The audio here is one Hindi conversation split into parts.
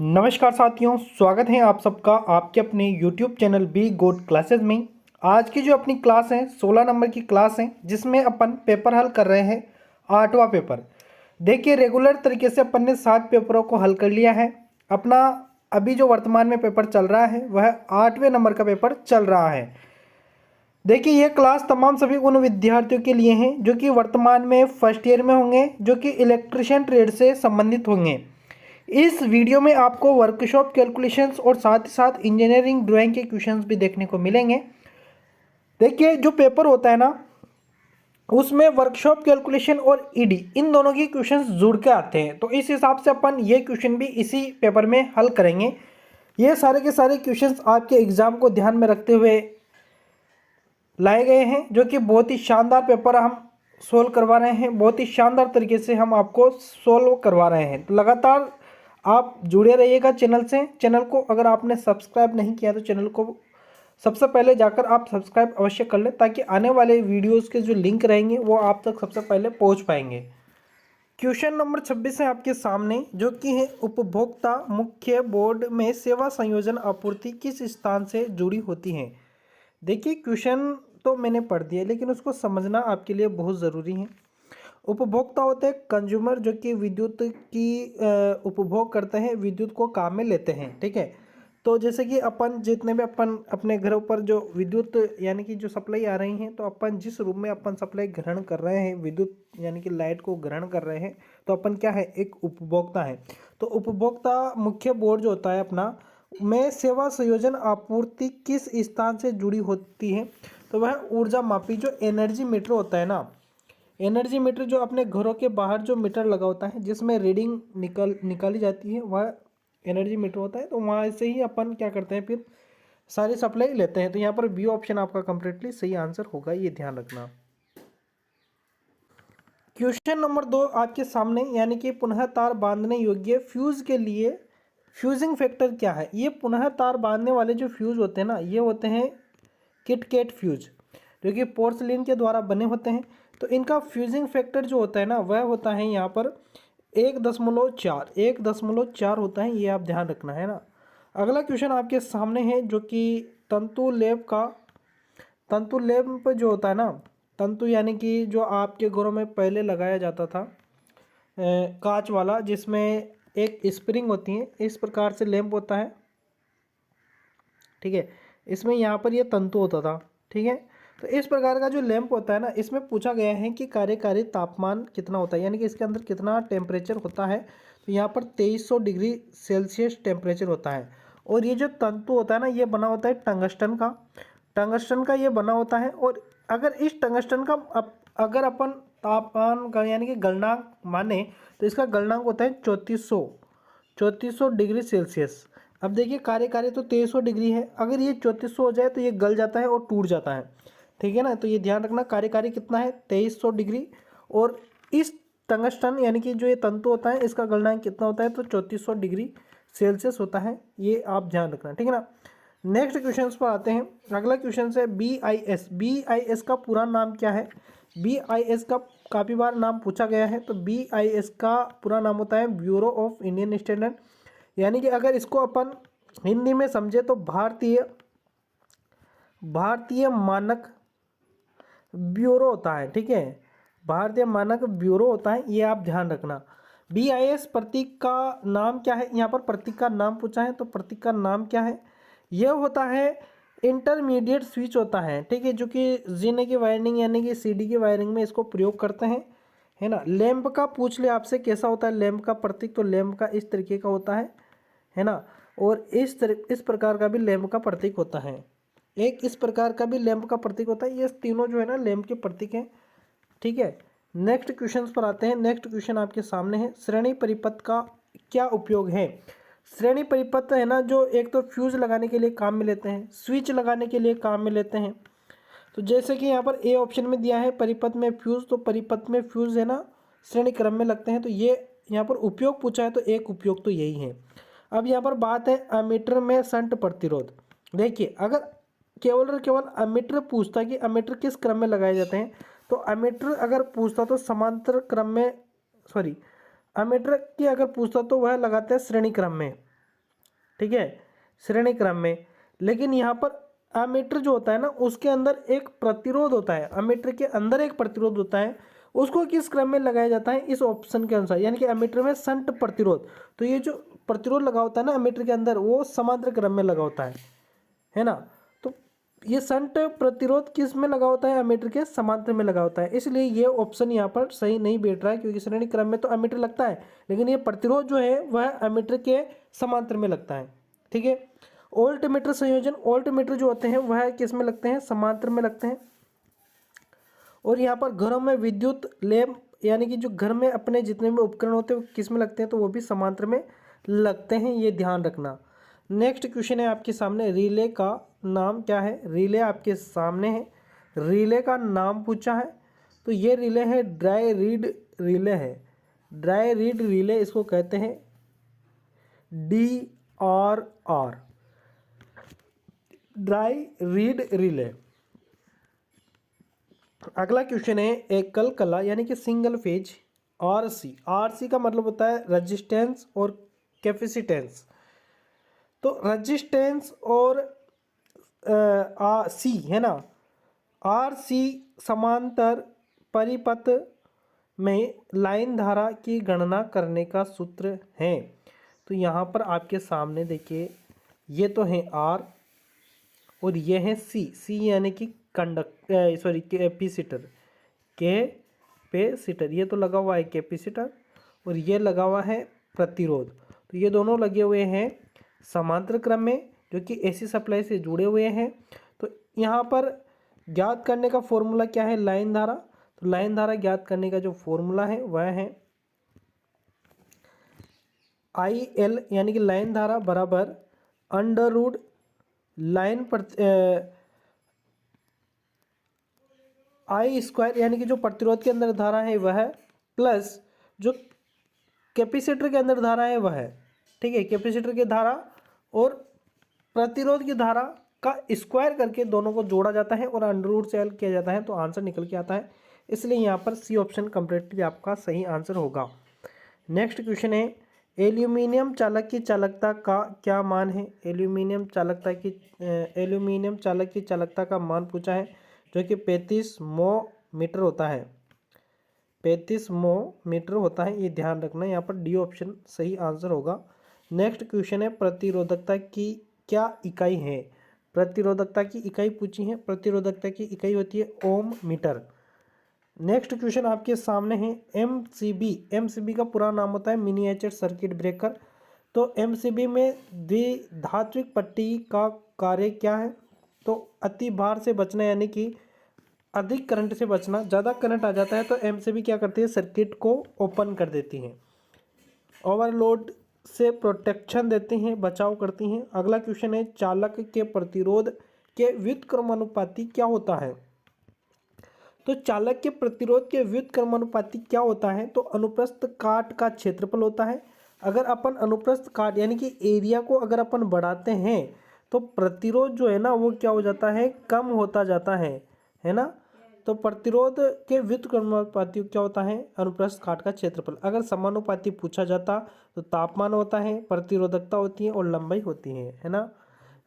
नमस्कार साथियों, स्वागत है आप सबका आपके अपने YouTube channel be good classes में। आज की जो अपनी क्लास है 16 नंबर की क्लास है, जिसमें अपन पेपर हल कर रहे हैं 8वां पेपर। देखिए, रेगुलर तरीके से अपन ने 7 पेपरों को हल कर लिया है। अपना अभी जो वर्तमान में पेपर चल रहा है वह 8वें नंबर का पेपर चल रहा है। देखिए, यह क्लास तमाम सभी उन विद्यार्थियों के लिए हैं जो कि वर्तमान में फर्स्ट ईयर में होंगे, जो कि इलेक्ट्रिशियन ट्रेड से संबंधित होंगे। इस वीडियो में आपको वर्कशॉप कैलकुलेशंस और साथ ही साथ इंजीनियरिंग ड्राइंग के क्वेश्चंस भी देखने को मिलेंगे। देखिए, जो पेपर होता है ना, उसमें वर्कशॉप कैलकुलेशन और ईडी इन दोनों के क्वेश्चंस जुड़ के आते हैं। तो इस हिसाब से अपन ये क्वेश्चन भी इसी पेपर में हल करेंगे। ये सारे के सारे क्वेश्चंस आपके एग्जाम को ध्यान में रखते हुए लाए गए हैं, जो कि बहुत ही शानदार पेपर हम सोल्व करवा रहे हैं। बहुत ही शानदार तरीके से हम आपको सोल्व करवा रहे हैं। तो लगातार आप जुड़े रहिएगा चैनल से। चैनल को अगर आपने सब्सक्राइब नहीं किया तो चैनल को सबसे पहले जाकर आप सब्सक्राइब अवश्य कर लें, ताकि आने वाले वीडियोस के जो लिंक रहेंगे वो आप तक सबसे पहले पहुंच पाएंगे। क्वेश्चन नंबर 26 है आपके सामने, जो कि है उपभोक्ता मुख्य बोर्ड में सेवा संयोजन आपूर्ति किस स्थान से जुड़ी होती है। देखिए, क्वेश्चन तो मैंने पढ़ दिया, लेकिन उसको समझना आपके लिए बहुत ज़रूरी है। उपभोक्ता होते हैं कंज्यूमर, जो कि विद्युत की उपभोग करते हैं, विद्युत को काम में लेते हैं। ठीक है, तो जैसे कि अपन जितने भी अपन अपने घरों पर जो विद्युत यानी कि जो सप्लाई आ रही हैं, तो अपन जिस रूम में अपन सप्लाई ग्रहण कर रहे हैं, विद्युत यानी कि लाइट को ग्रहण कर रहे हैं, तो अपन क्या है, एक उपभोक्ता है। तो उपभोक्ता मुख्य बोर्ड जो होता है अपना में सेवा संयोजन आपूर्ति किस स्थान से जुड़ी होती है, तो वह ऊर्जा मापी जो एनर्जी मीटर होता है ना, एनर्जी मीटर जो अपने घरों के बाहर जो मीटर लगा होता है, जिसमें रीडिंग निकाली जाती है, वह एनर्जी मीटर होता है। तो वहाँ से ही अपन क्या करते हैं, फिर सारी सप्लाई लेते हैं। तो यहाँ पर बी ऑप्शन आपका कंप्लीटली सही आंसर होगा, ये ध्यान रखना। क्वेश्चन नंबर 2 आपके सामने, यानी कि पुनः तार बांधने योग्य फ्यूज के लिए फ्यूजिंग फैक्टर क्या है। ये पुनः तार बांधने वाले जो फ्यूज होते हैं ना, ये होते हैं किटकैट फ्यूज, जो कि पोर्सलिन के द्वारा बने होते हैं। तो इनका फ्यूजिंग फैक्टर जो होता है ना, वह होता है यहाँ पर 1.4 होता है। ये आप ध्यान रखना है ना। अगला क्वेश्चन आपके सामने है, जो कि तंतु लैंप जो होता है ना, तंतु यानी कि जो आपके घरों में पहले लगाया जाता था कांच वाला, जिसमें एक स्प्रिंग होती है, इस प्रकार से लैंप होता है। ठीक है, इसमें यहाँ पर ये तंतु होता था। ठीक है, तो इस प्रकार का जो लैंप होता है ना, इसमें पूछा गया है कि कार्यकारी तापमान कितना होता है, यानी कि इसके अंदर कितना टेम्परेचर होता है। तो यहाँ पर 2300 डिग्री सेल्सियस टेम्परेचर होता है। और ये जो तंतु होता है ना, ये बना होता है टंगस्टन का ये बना होता है। और अगर इस टंगस्टन का अगर अपन तापमान का यानी कि गलनांक माने, तो इसका गलनांक होता है 3400 डिग्री सेल्सियस। अब देखिए, कार्यकारी तो 2300 डिग्री है, अगर ये 3400 हो जाए तो ये गल जाता है और टूट जाता है। ठीक है ना, तो ये ध्यान रखना, कार्यकारी कितना है 2300 डिग्री। और इस टंगस्टन यानी कि जो ये तंतु होता है, इसका गलनांक कितना होता है, तो 3400 डिग्री सेल्सियस होता है। ये आप ध्यान रखना, ठीक है ना। नेक्स्ट क्वेश्चन पर आते हैं। अगला क्वेश्चन है BIS का पूरा नाम क्या है। BIS का काफ़ी बार नाम पूछा गया है। तो BIS का पूरा नाम होता है ब्यूरो ऑफ इंडियन स्टैंडर्ड, यानी कि अगर इसको अपन हिंदी में समझे तो भारतीय मानक ब्यूरो होता है। ठीक है, भारतीय मानक ब्यूरो होता है, ये आप ध्यान रखना। BIS प्रतीक का नाम क्या है, यहाँ पर प्रतीक का नाम पूछा है, तो प्रतीक का नाम क्या है, यह होता है इंटरमीडिएट स्विच होता है। ठीक है, जो कि जीने की वायरिंग यानी कि CD की वायरिंग में इसको प्रयोग करते हैं, है ना। लैंप का पूछ ले आपसे कैसा होता है लैंप का प्रतीक, तो लैंप का इस तरीके का होता है ना। और इस प्रकार का भी लैंप का प्रतीक होता है, एक इस प्रकार का भी लैंप का प्रतीक होता है। ये तीनों जो है ना लैंप के प्रतीक हैं। ठीक है, नेक्स्ट क्वेश्चन पर आते हैं। नेक्स्ट क्वेश्चन आपके सामने है, श्रेणी परिपथ का क्या उपयोग है। श्रेणी परिपथ है ना, जो एक तो फ्यूज लगाने के लिए काम में लेते हैं, स्विच लगाने के लिए काम में लेते हैं। तो जैसे कि यहाँ पर ए ऑप्शन में दिया है परिपथ में फ्यूज, तो परिपथ में फ्यूज है ना श्रेणी क्रम में लगते हैं। तो ये यहाँ पर उपयोग पूछा है, तो एक उपयोग तो यही है। अब यहाँ पर बात है अमीटर में शंट प्रतिरोध। देखिए, अगर केवल और केवल अमीटर पूछता कि अमीटर किस क्रम में लगाए जाते हैं, तो अमीटर अगर पूछता तो समांतर क्रम में, अमीटर की अगर पूछता तो वह लगाते हैं श्रेणी क्रम में। ठीक है, श्रेणी क्रम में। लेकिन यहाँ पर अमीटर जो होता है ना, उसके अंदर एक प्रतिरोध होता है, अमीटर के अंदर एक प्रतिरोध होता है, उसको किस क्रम में लगाया जाता है, इस ऑप्शन के अनुसार, यानी कि अमीटर में शंट प्रतिरोध। तो ये जो प्रतिरोध लगा होता है ना अमीटर के अंदर, वो समांतर क्रम में लगा होता है ना। तो ये शंट प्रतिरोध किस में लगा होता है, अमीटर के समांतर में लगा होता है, इसलिए ये ऑप्शन यहाँ पर सही नहीं बैठ रहा है, क्योंकि श्रेणी क्रम में तो अमीटर लगता है, लेकिन ये प्रतिरोध जो है वह अमीटर के समांतर में लगता है। ठीक है, वोल्ट मीटर संयोजन, वोल्ट मीटर जो होते हैं वह किस में लगते हैं, समांतर में लगते हैं। और यहाँ पर घरों में विद्युत लैंप, यानी कि जो घर में अपने जितने भी उपकरण होते हैं वो किस में लगते हैं, तो वो भी समांतर में लगते हैं, ये ध्यान रखना। नेक्स्ट क्वेश्चन है आपके सामने, रिले का नाम क्या है। रिले आपके सामने है, रिले का नाम पूछा है, तो ये रिले है ड्राई रीड रिले है, ड्राई रीड रिले इसको कहते हैं, DRR, ड्राई रीड रिले। अगला क्वेश्चन है एकल कला यानी कि सिंगल फेज, RC, RC का मतलब होता है रजिस्टेंस और कैपेसिटेंस। तो रजिस्टेंस और सी है ना, RC समांतर परिपथ में लाइन धारा की गणना करने का सूत्र है। तो यहाँ पर आपके सामने देखिए, ये तो है R और ये है C यानी कि कैपेसिटर, कैपेसिटर, ये तो लगा हुआ है कैपेसिटर और ये लगा हुआ है प्रतिरोध। तो ये दोनों लगे हुए हैं समांतर क्रम में, जो कि AC सप्लाई से जुड़े हुए हैं। तो यहाँ पर ज्ञात करने का फॉर्मूला क्या है, लाइन धारा। तो लाइन धारा ज्ञात करने का जो फॉर्मूला है वह है IL, यानी कि लाइन धारा बराबर अंडर रूट लाइन पर I², यानी कि जो प्रतिरोध के अंदर धारा है वह, प्लस जो कैपेसिटर के अंदर धारा है वह। ठीक है, कैपेसिटर की धारा और प्रतिरोध की धारा का स्क्वायर करके दोनों को जोड़ा जाता है और अंडर रूट से हल किया जाता है, तो आंसर निकल के आता है। इसलिए यहाँ पर C ऑप्शन कंप्लीटली आपका सही आंसर होगा। नेक्स्ट क्वेश्चन है, एल्यूमिनियम चालक की चालकता का क्या मान है। एल्यूमिनियम चालक की चालकता का मान पूछा है, जो कि 35 mho मीटर होता है, 35 mho मीटर होता है, ये ध्यान रखना। यहाँ पर D ऑप्शन सही आंसर होगा। नेक्स्ट क्वेश्चन है, प्रतिरोधकता की क्या इकाई है। प्रतिरोधकता की इकाई पूछी है, प्रतिरोधकता की इकाई होती है ओम मीटर। नेक्स्ट क्वेश्चन आपके सामने है, MCB का पूरा नाम होता है मिनिएचर सर्किट ब्रेकर। तो MCB में द्विधात्विक पट्टी का कार्य क्या है। तो अति भार से बचना, यानी कि अधिक करंट से बचना, ज़्यादा करंट आ जाता है तो MCB क्या करती है, सर्किट को ओपन कर देती हैं, ओवरलोड से प्रोटेक्शन देती हैं, बचाव करती हैं। अगला क्वेश्चन है, चालक के प्रतिरोध के व्युत्क्रमानुपाती क्या होता है। तो चालक के प्रतिरोध के व्युत्क्रमानुपाती क्या होता है, तो अनुप्रस्थ काट का क्षेत्रफल होता है। अगर अपन अनुप्रस्थ काट यानी कि एरिया को अगर अपन बढ़ाते हैं तो प्रतिरोध जो है ना वो क्या हो जाता है, कम होता जाता है ना। तो प्रतिरोध के व्युत्क्रमानुपाती क्या होता है, अनुप्रस्थ काट का क्षेत्रफल। अगर समानुपाती पूछा जाता तो तापमान होता है, प्रतिरोधकता होती है और लंबाई होती है ना।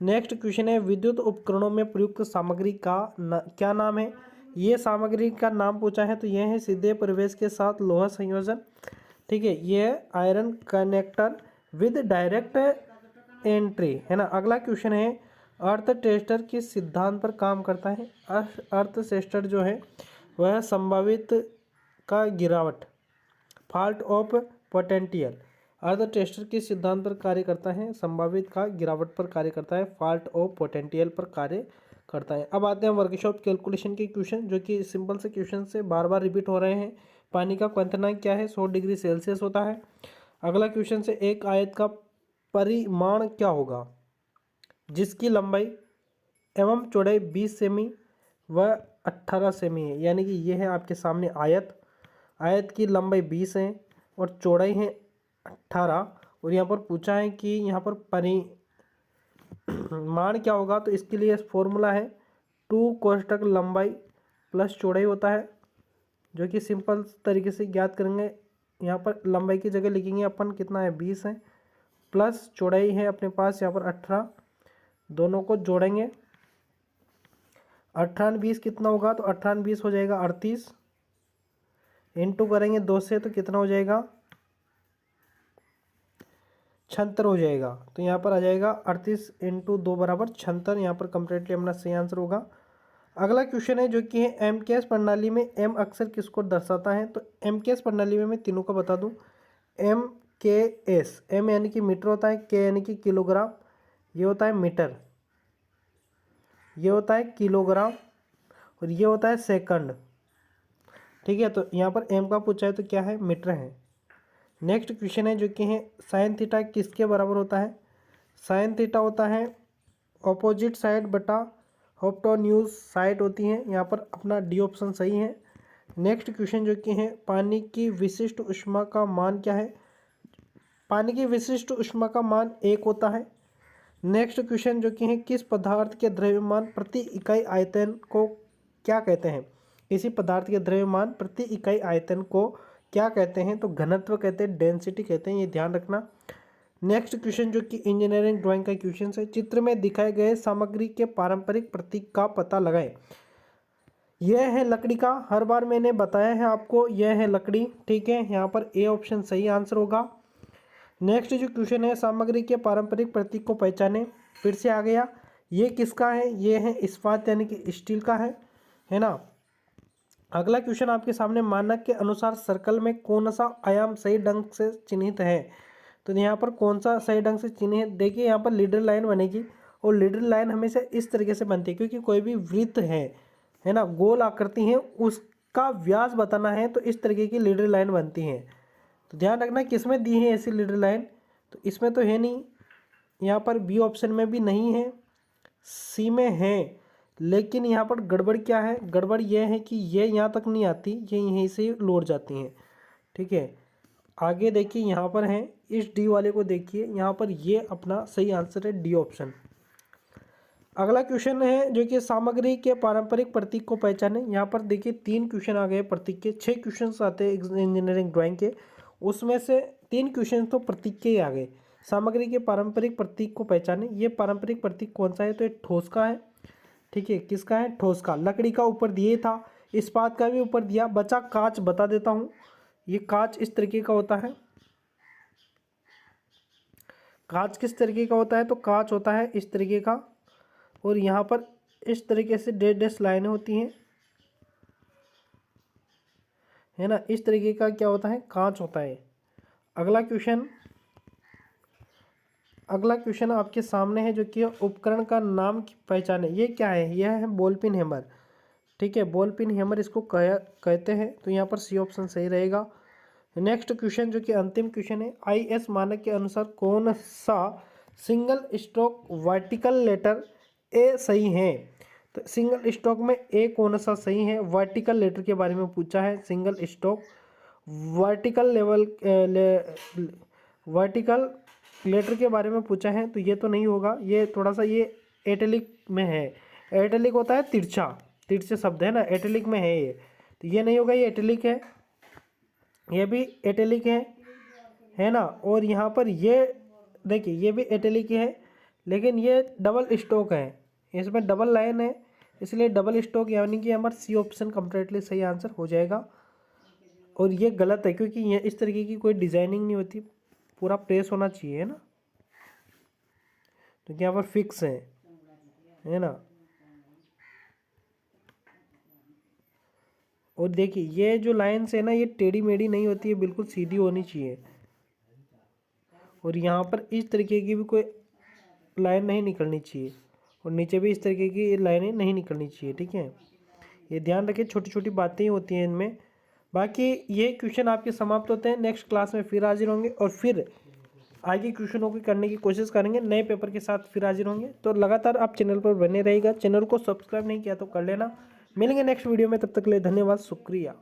नेक्स्ट क्वेश्चन है, विद्युत उपकरणों में प्रयुक्त सामग्री का क्या नाम है। ये सामग्री का नाम पूछा है, तो यह है सीधे प्रवेश के साथ लोहा संयोजन। ठीक है, ये iron connector with direct entry है ना। अगला क्वेश्चन है, अर्थ टेस्टर किस सिद्धांत पर काम करता है। अर्थ टेस्टर जो है वह संभावित का गिरावट, fault of potential. Earth tester किस सिद्धांत पर कार्य करता है, संभावित का गिरावट पर कार्य करता है, फॉल्ट ऑफ पोटेंशियल पर कार्य करता है। अब आते हैं वर्कशॉप कैलकुलेशन के क्वेश्चन, जो कि सिंपल से क्वेश्चन से बार बार रिपीट हो रहे हैं। पानी का क्वथनांक क्या है, 100 डिग्री सेल्सियस होता है। अगला क्वेश्चन से, एक आयत का परिमाण क्या होगा जिसकी लंबाई एवं चौड़ाई 20 सेमी व 18 सेमी है। यानी कि ये है आपके सामने आयत, आयत की लंबाई 20 है और चौड़ाई है 18, और यहाँ पर पूछा है कि यहाँ पर परिमाण क्या होगा। तो इसके लिए फॉर्मूला है 2 कोष्ठक लंबाई प्लस चौड़ाई होता है, जो कि सिंपल तरीके से ज्ञात करेंगे। यहाँ पर लंबाई की जगह लिखेंगे अपन कितना है, 20 है, प्लस चौड़ाई है अपने पास यहाँ पर 18, दोनों को जोड़ेंगे 18 20 कितना होगा, तो 18 20 हो जाएगा 38, इंटू करेंगे 2 से तो कितना हो जाएगा 76 हो जाएगा। तो यहाँ पर आ जाएगा 38 इंटू 2 बराबर 76। यहाँ पर कंप्लीटली अपना सही आंसर होगा। अगला क्वेश्चन है जो कि है एमकेएस प्रणाली में एम अक्सर किसको दर्शाता है। तो एमकेएस प्रणाली में मैं तीनों का बता दूं। एमकेएस, एम यानी कि मीटर होता है, के यानी कि किलोग्राम, ये होता है मीटर, ये होता है किलोग्राम, और ये होता है सेकंड। ठीक है, तो यहाँ पर एम का पूछा है तो क्या है, मीटर है। नेक्स्ट क्वेश्चन है जो कि है साइन थीटा किसके बराबर होता है। साइन थीटा होता है ऑपोजिट साइड बटा हाइपोटेन्यूज साइड होती है। यहाँ पर अपना डी ऑप्शन सही है। नेक्स्ट क्वेश्चन जो कि है पानी की विशिष्ट ऊष्मा का मान क्या है। पानी की विशिष्ट ऊष्मा का मान 1 होता है। नेक्स्ट क्वेश्चन जो कि है किस पदार्थ के द्रव्यमान प्रति इकाई आयतन को क्या कहते हैं। किसी पदार्थ के द्रव्यमान प्रति इकाई आयतन को क्या कहते हैं, तो घनत्व कहते हैं, डेंसिटी कहते हैं, ये ध्यान रखना। नेक्स्ट क्वेश्चन जो कि इंजीनियरिंग ड्राइंग का क्वेश्चन है, चित्र में दिखाए गए सामग्री के पारंपरिक प्रतीक का पता लगाएं। यह है लकड़ी का, हर बार मैंने बताया है आपको, यह है लकड़ी। ठीक है, यहाँ पर ए ऑप्शन सही आंसर होगा। नेक्स्ट जो क्वेश्चन है सामग्री के पारंपरिक प्रतीक को पहचाने, फिर से आ गया, ये किसका है, ये है इस्पात यानी कि स्टील का है ना। अगला क्वेश्चन आपके सामने, मानक के अनुसार सर्कल में कौन सा आयाम सही ढंग से चिन्हित है। तो यहाँ पर कौन सा सही ढंग से चिन्हित, देखिए यहाँ पर लीडर लाइन बनेगी, और लीडर लाइन हमेशा इस तरीके से बनती है, क्योंकि कोई भी वृत्त है ना, गोल आकृति है, उसका व्यास बताना है तो इस तरीके की लीडर लाइन बनती है। तो ध्यान रखना किसमें दी है ऐसी लीडर लाइन, तो इसमें तो है नहीं, यहाँ पर बी ऑप्शन में भी नहीं है, सी में है। लेकिन यहाँ पर गड़बड़ क्या है, गड़बड़ यह है कि ये यहाँ तक नहीं आती, ये यहीं से लौट जाती हैं। ठीक है, आगे देखिए यहाँ पर है, इस डी वाले को देखिए, यहाँ पर ये अपना सही आंसर है डी ऑप्शन। अगला क्वेश्चन है जो कि सामग्री के पारंपरिक प्रतीक को पहचाने। यहाँ पर देखिए 3 क्वेश्चन आ गए प्रतीक के, 6 क्वेश्चन आते हैं इंजीनियरिंग ड्राइंग के, उसमें से 3 क्वेश्चन तो प्रतीक के ही आ गए। सामग्री के पारंपरिक प्रतीक को पहचाने, ये पारंपरिक प्रतीक कौन सा है, तो ये ठोस का है। ठीक है, किसका है, ठोस का। लकड़ी का ऊपर दिए था, इस्पात का भी ऊपर दिया, बचा कांच, बता देता हूँ। ये कांच इस तरीके का होता है। कांच किस तरीके का होता है, तो कांच होता है इस तरीके का, और यहाँ पर इस तरीके से डैश डैश लाइनें होती हैं, है ना, इस तरीके का क्या होता है, कांच होता है। अगला क्वेश्चन आपके सामने है जो कि उपकरण का नाम की पहचाने। ये क्या है, यह है बॉल पिन हैमर। ठीक है, बॉल पिन हैमर इसको कहते हैं, तो यहाँ पर सी ऑप्शन सही रहेगा। नेक्स्ट क्वेश्चन जो कि अंतिम क्वेश्चन है, आईएस मानक के अनुसार कौन सा single stroke vertical letter A सही है। तो सिंगल स्ट्रोक में ए कौन सा सही है, वर्टिकल लेटर के बारे में पूछा है। Single stroke vertical vertical letter के बारे में पूछा है, तो ये तो नहीं होगा, ये थोड़ा सा ये एटलिक में है। एटलिक होता है तिरछा, तिरछे शब्द है ना, एटलिक में है ये, तो ये नहीं होगा, ये एटलिक है, ये भी एटलिक है ना। और यहाँ पर ये देखिए ये भी एटलिक है, लेकिन ये डबल स्ट्रोक है, इसमें डबल लाइन है, इसलिए डबल स्ट्रोक, यानी कि हमारा सी ऑप्शन कंप्लीटली सही आंसर हो जाएगा। और ये गलत है, क्योंकि ये इस तरीके की कोई डिजाइनिंग नहीं होती, पूरा प्रेस होना चाहिए, है ना, तो यहाँ पर फिक्स है ना। और देखिए ये जो लाइन्स है ना, ये टेढ़ी मेढ़ी नहीं होती है, बिल्कुल सीधी होनी चाहिए। और यहाँ पर इस तरीके की भी कोई लाइन नहीं निकलनी चाहिए, और नीचे भी इस तरीके की लाइनें नहीं निकलनी चाहिए। ठीक है, ये ध्यान रखिए, छोटी छोटी बातें ही होती हैं इनमें। बाकी ये क्वेश्चन आपके समाप्त होते हैं, नेक्स्ट क्लास में फिर हाजिर होंगे, और फिर आगे क्वेश्चनों को करने की कोशिश करेंगे, नए पेपर के साथ फिर हाजिर होंगे। तो लगातार आप चैनल पर बने रहिएगा, चैनल को सब्सक्राइब नहीं किया तो कर लेना। मिलेंगे नेक्स्ट वीडियो में, तब तक के लिए धन्यवाद, शुक्रिया।